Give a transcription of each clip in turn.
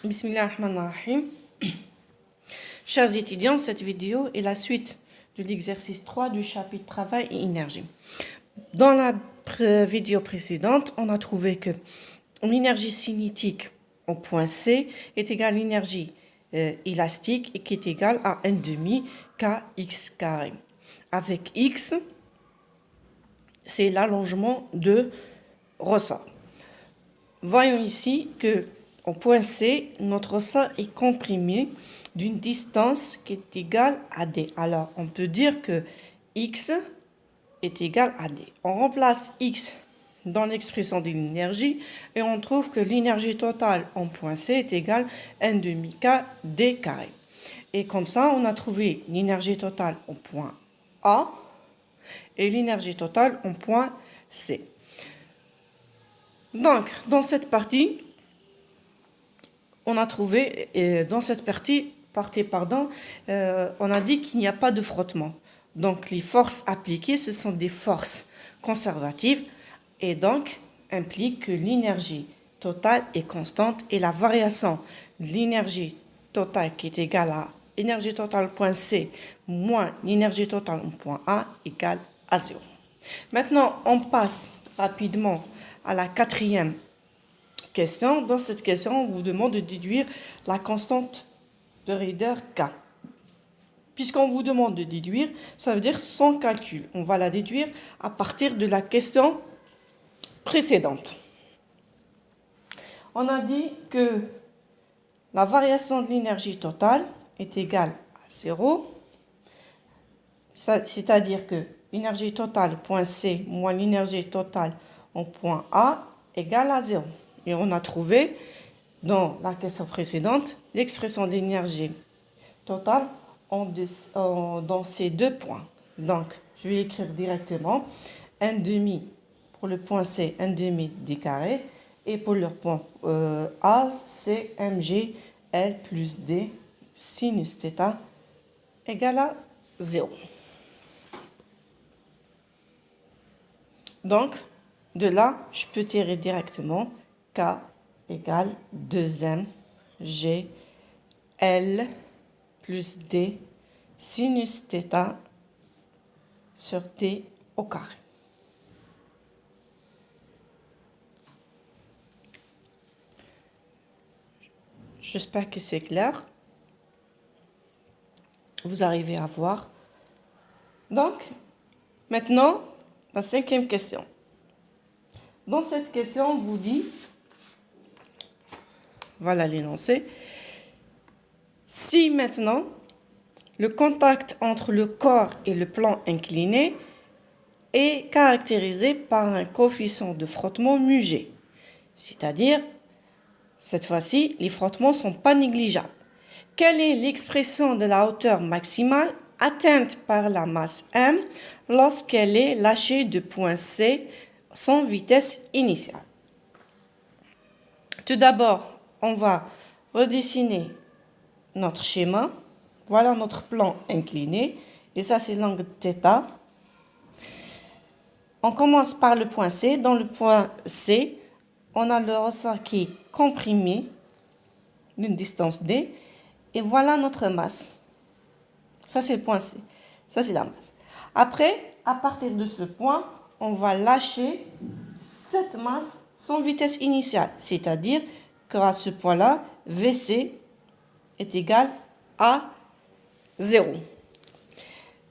Bismillahirrahmanirrahim. Chers étudiants, cette vidéo est la suite de l'exercice 3 du chapitre Travail et énergie. Dans la vidéo précédente, on a trouvé que l'énergie cinétique au point C est égale à l'énergie élastique et qui est égale à 1 demi kx carré. Avec x, c'est l'allongement de ressort. Voyons ici que au point C, notre ressort est comprimé d'une distance qui est égale à d. Alors, on peut dire que x est égal à d. On remplace x dans l'expression de l'énergie et on trouve que l'énergie totale en point C est égale à 1 demi k d carré. Et comme ça, on a trouvé l'énergie totale en point A et l'énergie totale en point C. Donc, dans cette partie, on a trouvé, dans cette partie, on a dit qu'il n'y a pas de frottement. Donc, les forces appliquées, ce sont des forces conservatives et donc impliquent que l'énergie totale est constante et la variation de l'énergie totale qui est égale à l'énergie totale point C moins l'énergie totale au point A égale à 0. Maintenant, on passe rapidement à la quatrième question. Dans cette question, on vous demande de déduire la constante de raideur K. Puisqu'on vous demande de déduire, ça veut dire sans calcul. On va la déduire à partir de la question précédente. On a dit que la variation de l'énergie totale est égale à 0. C'est-à-dire que l'énergie totale point C moins l'énergie totale en point A égale à 0. Et on a trouvé dans la question précédente l'expression de l'énergie totale dans ces deux points. Donc, je vais écrire directement 1 demi pour le point C, 1 demi d carré. Et pour le point A, c'est mg L plus d sinus θ égale à 0. Donc, de là, je peux tirer directement K égale 2m G L plus D sinus θ sur T au carré. J'espère que c'est clair. Vous arrivez à voir. Donc, maintenant, la cinquième question. Dans cette question, on vous dit, voilà l'énoncé, si maintenant le contact entre le corps et le plan incliné est caractérisé par un coefficient de frottement μg, c'est-à-dire, cette fois-ci, les frottements ne sont pas négligeables. Quelle est l'expression de la hauteur maximale atteinte par la masse m lorsqu'elle est lâchée de point C sans vitesse initiale? Tout d'abord, on va redessiner notre schéma. Voilà notre plan incliné. Et ça, c'est l'angle θ. On commence par le point C. Dans le point C, on a le ressort qui est comprimé d'une distance d. Et voilà notre masse. Ça, c'est le point C. Ça, c'est la masse. Après, à partir de ce point, on va lâcher cette masse sans vitesse initiale. C'est-à-dire qu'à ce point-là, VC est égal à 0.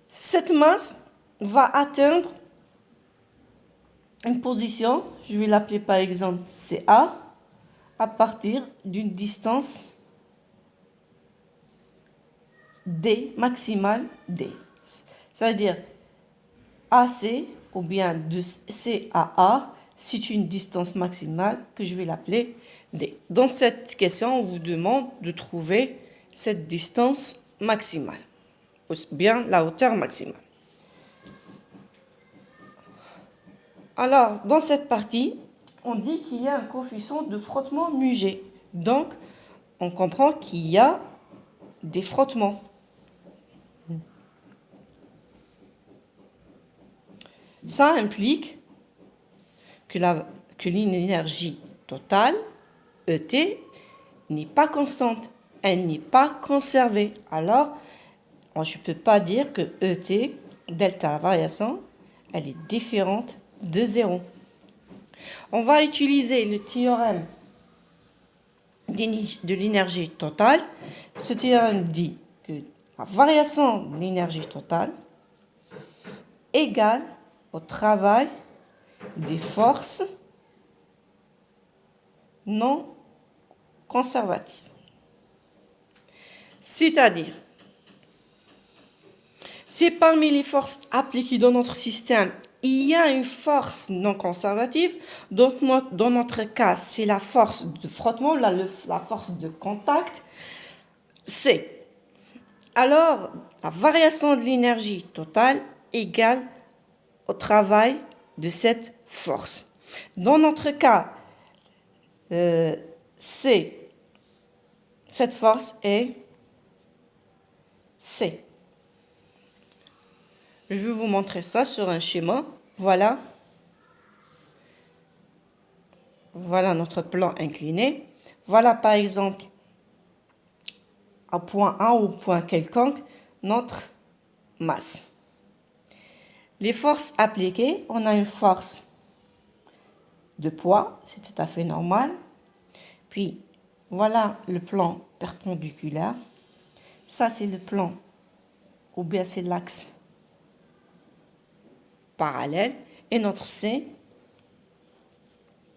Cette masse va atteindre une position, je vais l'appeler par exemple CA, à partir d'une distance D, maximale D. C'est-à-dire AC ou bien de C à A, c'est une distance maximale que je vais l'appeler D. Dans cette question, on vous demande de trouver cette distance maximale, ou bien la hauteur maximale. Alors, dans cette partie, on dit qu'il y a un coefficient de frottement μg. Donc, on comprend qu'il y a des frottements. Ça implique que l'énergie totale, ET, n'est pas constante, elle n'est pas conservée. Alors, je ne peux pas dire que ET, delta la variation, elle est différente de 0. On va utiliser le théorème de l'énergie totale. Ce théorème dit que la variation de l'énergie totale égale au travail des forces non conservatives. C'est-à-dire, si parmi les forces appliquées dans notre système, il y a une force non conservative, donc dans notre cas, c'est la force de frottement, la force de contact, c'est. Alors, la variation de l'énergie totale égale au travail de cette force. Dans notre cas, cette force est C. Je vais vous montrer ça sur un schéma. Voilà. Voilà notre plan incliné. Voilà par exemple, à point A ou point quelconque, notre masse. Les forces appliquées, on a une force de poids, c'est tout à fait normal. Puis, voilà le plan perpendiculaire. Ça, c'est le plan, ou bien c'est l'axe parallèle. Et notre C,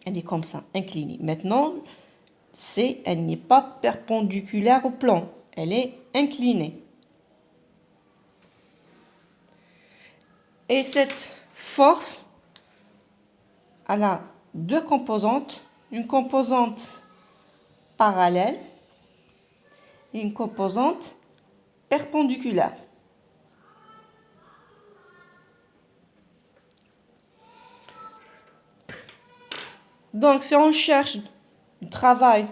elle est comme ça, inclinée. Maintenant, C, elle n'est pas perpendiculaire au plan. Elle est inclinée. Et cette force, elle a deux composantes. Une composante parallèle et une composante perpendiculaire. Donc, si on cherche le travail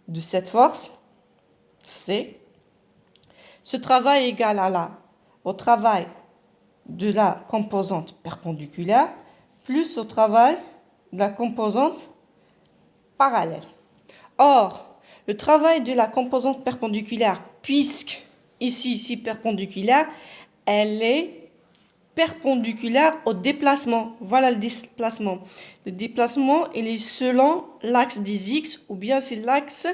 de cette force, C, ce travail est égal au travail de la composante perpendiculaire plus au travail de la composante parallèle. Or, le travail de la composante perpendiculaire, puisque ici perpendiculaire, elle est perpendiculaire au déplacement. Voilà le déplacement. Le déplacement, il est selon l'axe des X ou bien c'est l'axe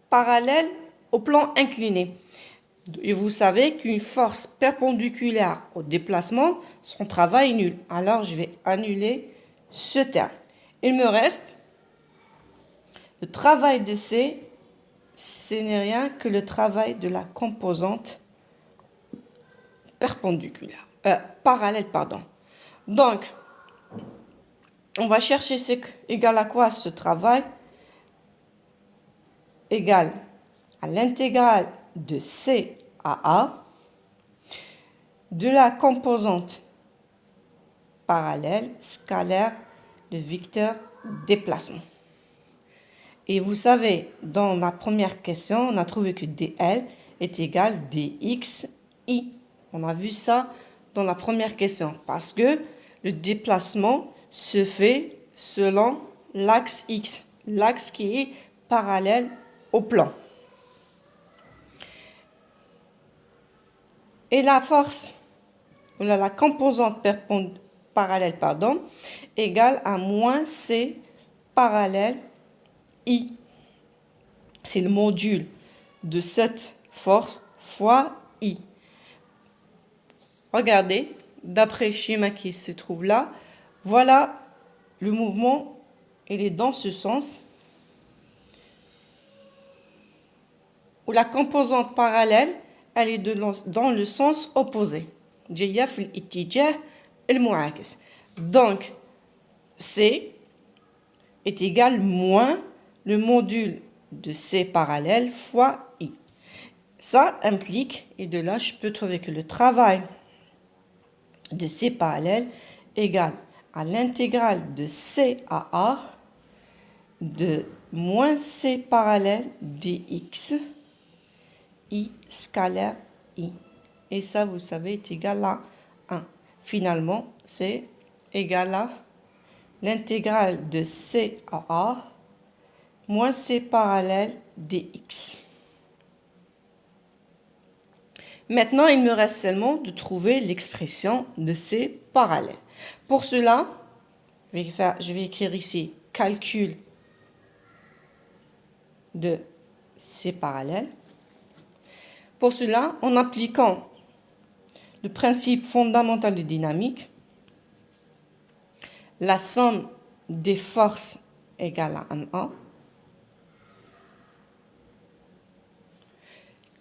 parallèle au plan incliné. Et vous savez qu'une force perpendiculaire au déplacement, son travail est nul. Alors, je vais annuler ce terme. Il me reste le travail de C, ce n'est rien que le travail de la composante perpendiculaire. Parallèle, pardon. Donc, on va chercher c'est égal à quoi ce travail? Égal à l'intégrale de C à A de la composante parallèle scalaire de vecteur déplacement. Et vous savez, dans la première question, on a trouvé que dl est égal à dxi. On a vu ça dans la première question parce que le déplacement se fait selon l'axe x, l'axe qui est parallèle au plan. Et la force, ou la composante parallèle, égale à moins c parallèle I. C'est le module de cette force fois I. Regardez, d'après le schéma qui se trouve là, voilà le mouvement, il est dans ce sens, où la composante parallèle, elle est dans le sens opposé. Donc, C est égal moins le module de C parallèle fois I. Ça implique, et de là, je peux trouver que le travail de C parallèle égale à l'intégrale de C à A de moins C parallèle dx I scalaire I. Et ça, vous savez, est égal à 1. Finalement, c'est égal à l'intégrale de C à A moins C parallèle dx. Maintenant, il me reste seulement de trouver l'expression de C parallèle. Pour cela, je vais écrire ici calcul de C parallèle. Pour cela, en appliquant le principe fondamental de dynamique, la somme des forces égale à MA.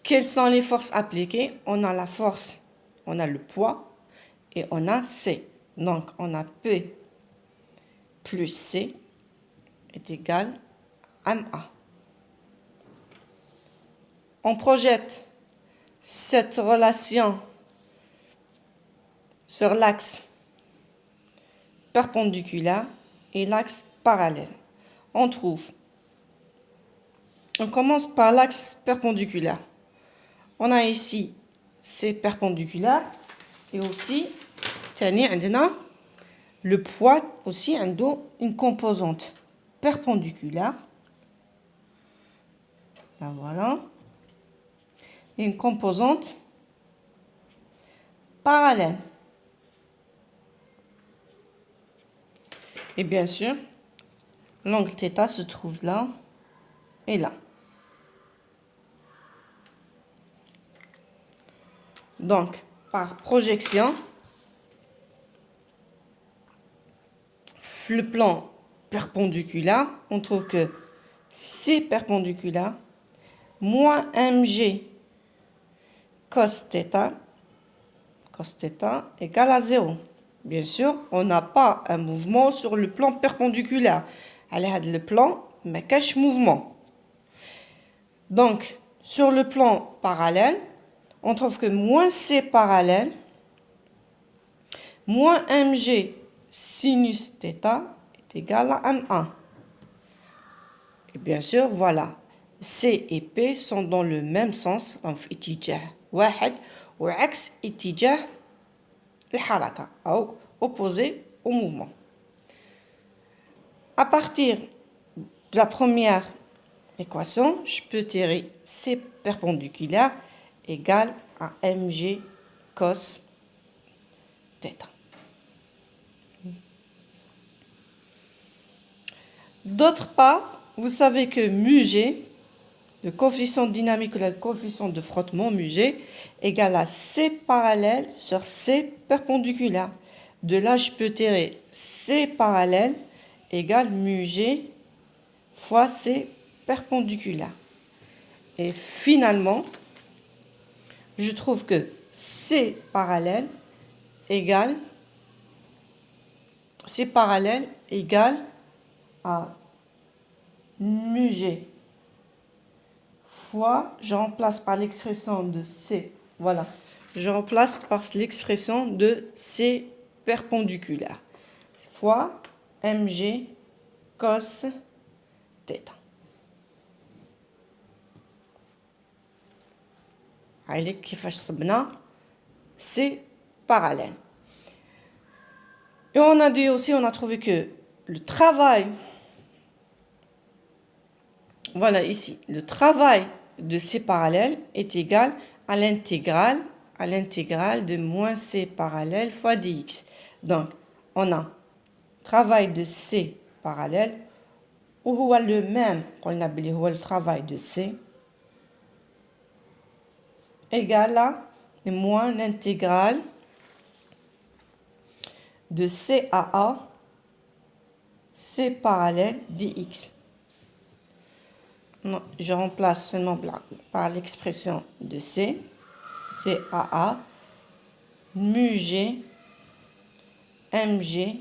Quelles sont les forces appliquées? On a la force, on a le poids et on a C. Donc, on a P plus C est égal à MA. On projette cette relation sur l'axe perpendiculaire et l'axe parallèle. On commence par l'axe perpendiculaire. On a ici C perpendiculaire et aussi le poids aussi une composante perpendiculaire. Là, voilà. Et une composante parallèle. Et bien sûr, l'angle θ se trouve là et là. Donc, par projection, le plan perpendiculaire, on trouve que C perpendiculaire moins mg cos θ égale à 0. Bien sûr, on n'a pas un mouvement sur le plan perpendiculaire. Le plan, mais cache mouvement. Donc, sur le plan parallèle, on trouve que moins C parallèle, moins mg sinus θ est égal à M1. Et bien sûr, voilà, C et P sont dans le même sens, donc اتجاه واحد وعكس اتجاه الحركة أو opposé au mouvement. À partir de la première équation, je peux tirer C perpendiculaire égale à mg cos θ. D'autre part, vous savez que μg, le coefficient dynamique ou le coefficient de frottement μg, égale à C parallèle sur C perpendiculaire. De là, je peux tirer C parallèle égale μg fois C perpendiculaire. Et finalement, je trouve que C parallèle égale à μg fois, je remplace par l'expression de C. Voilà, je remplace par l'expression de C perpendiculaire fois mg cos θ. Allez, كيفاش صبنا C parallèle. Et on a dit aussi, on a trouvé que le travail, voilà ici, le travail de C parallèle est égal à l'intégrale de moins C parallèle fois dx. Donc, on a travail de C parallèle, ou le même, qu'on appelle le travail de C, égal à moins l'intégrale de C à A, C parallèle dx. Non, je remplace seulement par l'expression de C, C à A, μg, mg,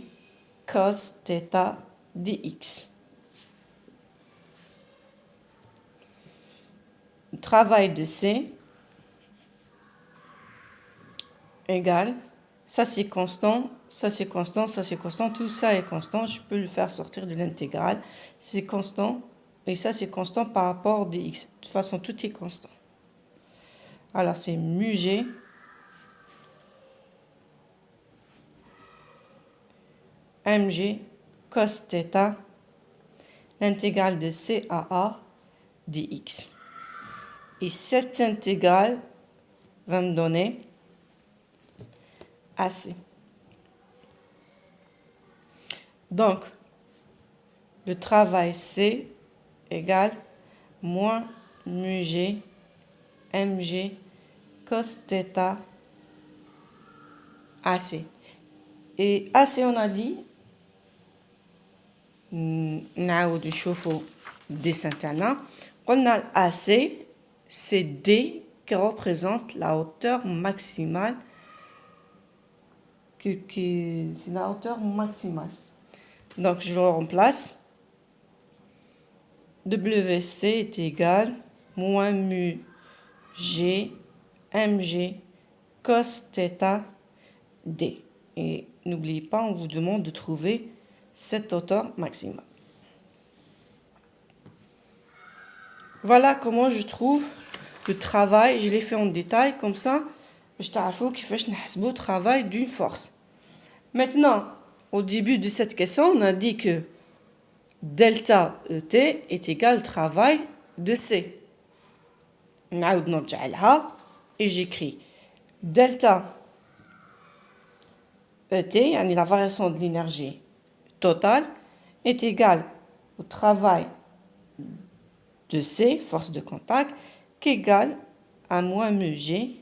cos θ dx. Le travail de C égale, ça c'est constant, ça c'est constant, ça c'est constant, tout ça est constant, je peux le faire sortir de l'intégrale, c'est constant, et ça c'est constant par rapport à dx. De toute façon, tout est constant. Alors c'est μg mg cos θ, l'intégrale de C à A dx. Et cette intégrale va me donner AC. Donc, le travail C égale moins mu G mg cos θ AC. Et AC, on a dit, نعاود نشوفوا dessin تاعنا. قلنا AC, c'est D qui représente la hauteur maximale. C'est la hauteur maximale. Donc, je le remplace. WC est égal moins mu G mg cos θ D. Et n'oubliez pas, on vous demande de trouver cette hauteur maximale. Voilà comment je trouve le travail. Je l'ai fait en détail comme ça. Je t'avoue qu'il faut que le travail d'une force. Maintenant, au début de cette question, on a dit que delta ET est égal au travail de C. Et j'écris delta ET, la variation de l'énergie totale, est égale au travail de C, force de contact, qui est égal à moins mu G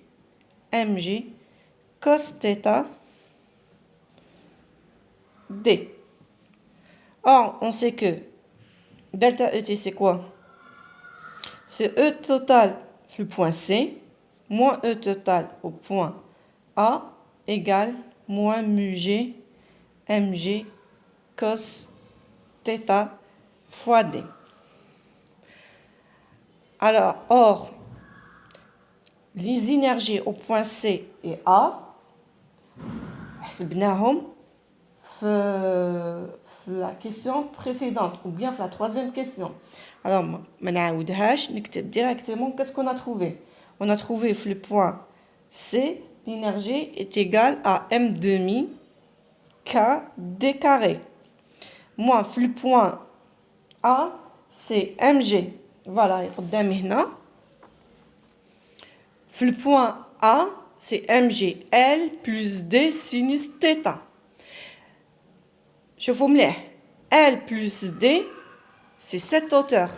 mg cos θ D. Or, on sait que delta ET, c'est quoi? C'est E total le point C moins E total au point A égale moins mu G mg cos θ fois D. Alors, or, les énergies au point C et A, حسبناهم في la question précédente ou bien la troisième question. Alors, ما نعاودهاش, نكتب directement qu'est-ce qu'on a trouvé. On a trouvé le point C, l'énergie est égale à m demi k d carré. Moi, le point A, c'est mg. Voilà, قدامي هنا. Le point A, c'est mg L plus D sinus θ. شوفوا مليح. L plus D, c'est cette hauteur.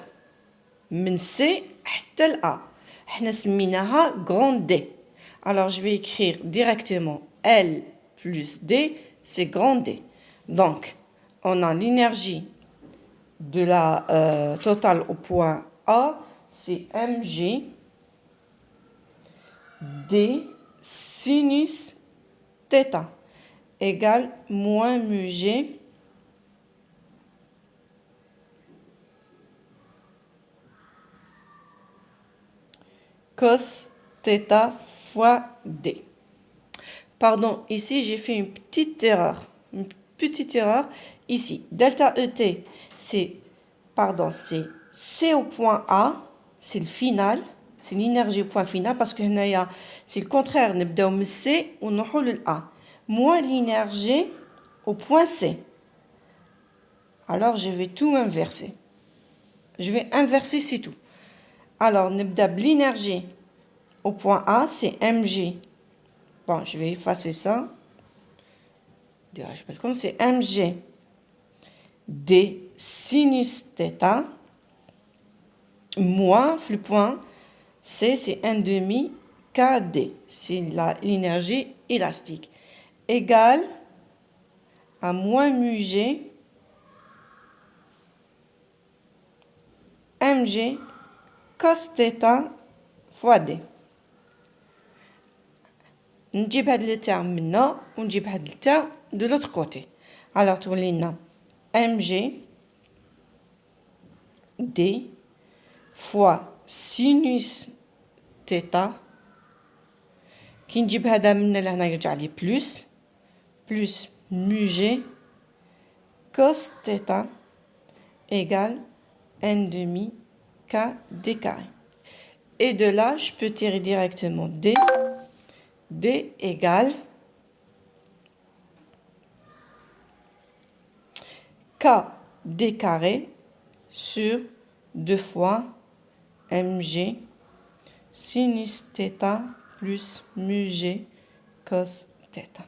من C حتى ل A. احنا سميناها grande D. Alors, je vais écrire directement L plus D, c'est grande D. Donc, on a l'énergie de la totale au point A, c'est mg D sinus θ égale moins mu G cos θ fois D. Pardon, ici j'ai fait une petite erreur. Une petite erreur. Ici, delta ET, c'est C au point A, c'est le final, c'est l'énergie au point final, parce que c'est le contraire, نبداو من C ونروحوا لل A. Moins l'énergie au point C. Alors, je vais tout inverser. Je vais inverser, c'est tout. Alors, l'énergie au point A, c'est mg. Bon, je vais effacer ça. C'est mg d sinus θ moins le point C, c'est 1 demi kd. C'est l'énergie élastique. Égale à moins mu G mg cos θ fois D. نجيب هاد le terme maintenant ونجيب هاد le terme de l'autre côté. Alors, تولينا mg d fois sinus θ كي نجيب هذا من لهنا يرجع لي plus mu G cos θ égale 1 demi k d carré. Et de là, je peux tirer directement D. D égale k d carré sur 2 fois mg sinus θ plus mu g cos θ.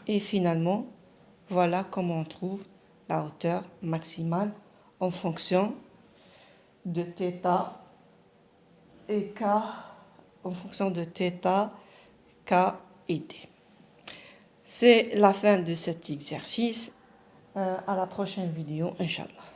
Et finalement, voilà comment on trouve la hauteur maximale en fonction de θ et k, en fonction de θ, k et d. C'est la fin de cet exercice. À la prochaine vidéo, Inch'Allah.